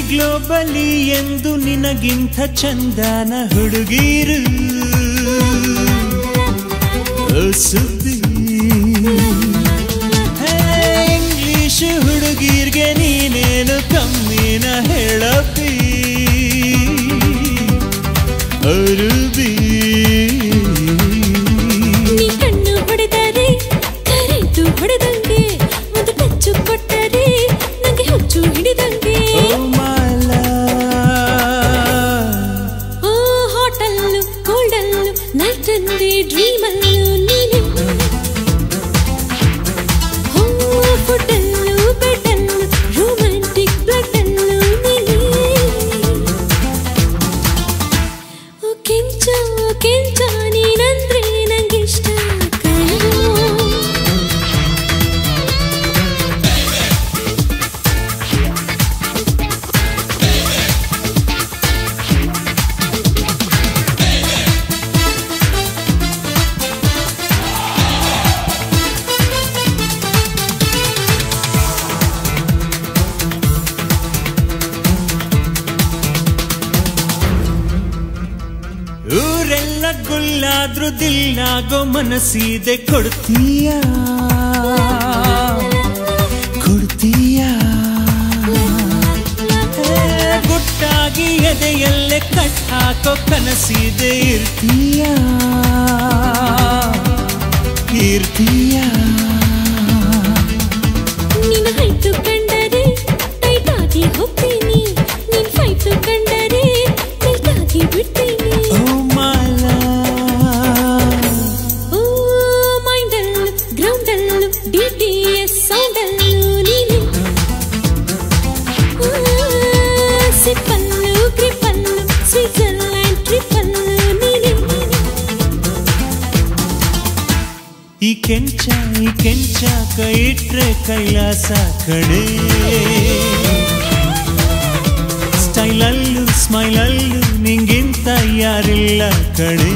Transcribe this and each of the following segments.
globally ಎಂದು ನಿನಗಿಂತ ಚಂದನ ಹುಡುಗೀರು ಸುದ್ದಿ ಇಂಗ್ಲಿಷ್ ಹುಡುಗೀರ್ಗೆ ನೀನೇನು ಕಮ್ಮಿನ ಹೇಳಪ್ಪಿ ಅರುಬಿ ನೀ ಕಣ್ಣು ಹೊಡೆದರೆ ಕರೆಂಟು ಹೊಡೆದಂಗೆ ಒಂದು ಟಚ್ಚು ಕೊಟ್ಟರೆ ನಂಗೆ ಹುಚ್ಚು ಹಿಡಿದಂಗೆ ಹಾಟಲ್ಲು ಕೋಲ್ಡಲ್ಲು ನೈಟ್ ಅಂದೇ ಡ್ರೀಮಲ್ಲು ನೀನು ಫುಡ್ಡಲ್ಲು ಬೆಡ್ಡಲ್ಲು ರೊಮ್ಯಾಂಟಿಕ್ ಬ್ಲಡ್ಡಲ್ಲು ನೀನು ಕೆಂಚ ಕೆಂಚ ನೀನಂದ್ರೆ ನಂಗಿಷ್ಟ ಊರೆಲ್ಲ ಗುಲ್ಲಾದ್ರೂ ದಿಲ್ನಾಗೋ ಮನಸ್ಸಿದೆ ಕೊಡ್ತೀಯ ಗುಟ್ಟಾಗಿ ಎದೆಯಲ್ಲೇ ಕಟ್ ಹಾಕೋ ಕನಸಿದೆ ಇರ್ತೀಯ ನಿನ್ನ ಹೈಟು ಕಂಡರೆ ಟೈಟಾಗಿ ಹೋಗ್ತೀನಿ ನಿನ್ ಫೈಟು ಕಂಡರೆ ಟೈಟಾಗಿ ಬಿಡ್ತೀನಿ ಮೈಂಡಲ್ಲು ಗ್ರೌಂಡಲ್ಲು DTS ಸೌಂಡಲ್ಲು ನೀನು ಸಿಪ್ಪಲ್ಲು ಗ್ರಿಪ್ಪಲ್ಲು ಸ್ವಿಟ್ಜರ್ಲ್ಯಾಂಡ್ ಟ್ರಿಪ್ಪಲ್ಲು ನೀನು ಈ ಕೆಂಚ ಕೈ ಇಟ್ರೆ ಕೈಲಾಸ ಕಡೆ ಸ್ಟೈಲಲ್ಲು ಸ್ಮೈಲಲ್ಲು ನಿಂಗಿಂತ ಯಾರಿಲ್ಲ ಕಡೆ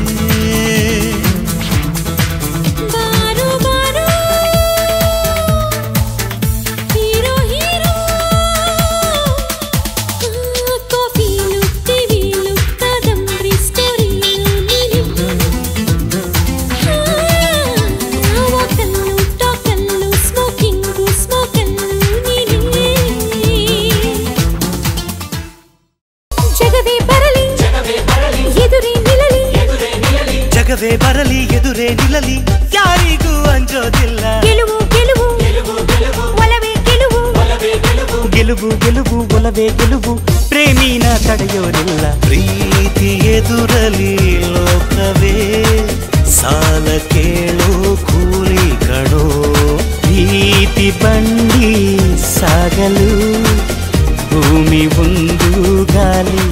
ಬಾರೋ ಬಾರೋ ಹೀರೋ ಹೀರೋ ಕಾಫಿಲು ಟಿವಿಲು ಕಾದಂಬರಿ ಸ್ಟೋರಿಲು ನೀನು ವಾಕಲ್ಲು ಟಾಕಲ್ಲು ಸ್ಮೋಕಿಂಗು ಸ್ಮೋಕಲ್ಲು ನೀನು ಜಗವೇ ಬರಲಿ ಎದುರೇ ನಿಲ್ಲಲಿ ಜಗವೇ ಬರಲಿ ಎದುರೇ ನಿಲ್ಲಲಿ ಯಾರಿಗೂ ಅಂಜೋದಿಲ್ಲ ಗೆಲುವು ಗೆಲುವು ಒಲವೇ ಗೆಲುವು ಗೆಲುವು ಒಲವೇ ಗೆಲುವು ಪ್ರೇಮಿನ ತಡೆಯೋರಿಲ್ಲ ಪ್ರೀತಿ ಎದುರಲಿ ಲೋಕವೇ ಸಾಲ ಕೇಳೋ ಕೂಲಿ ಕಣೋ ಪ್ರೀತಿ ಬಂಡಿ ಸಾಗಲು ಭೂಮಿ ಒಂದು ಗಾಲಿ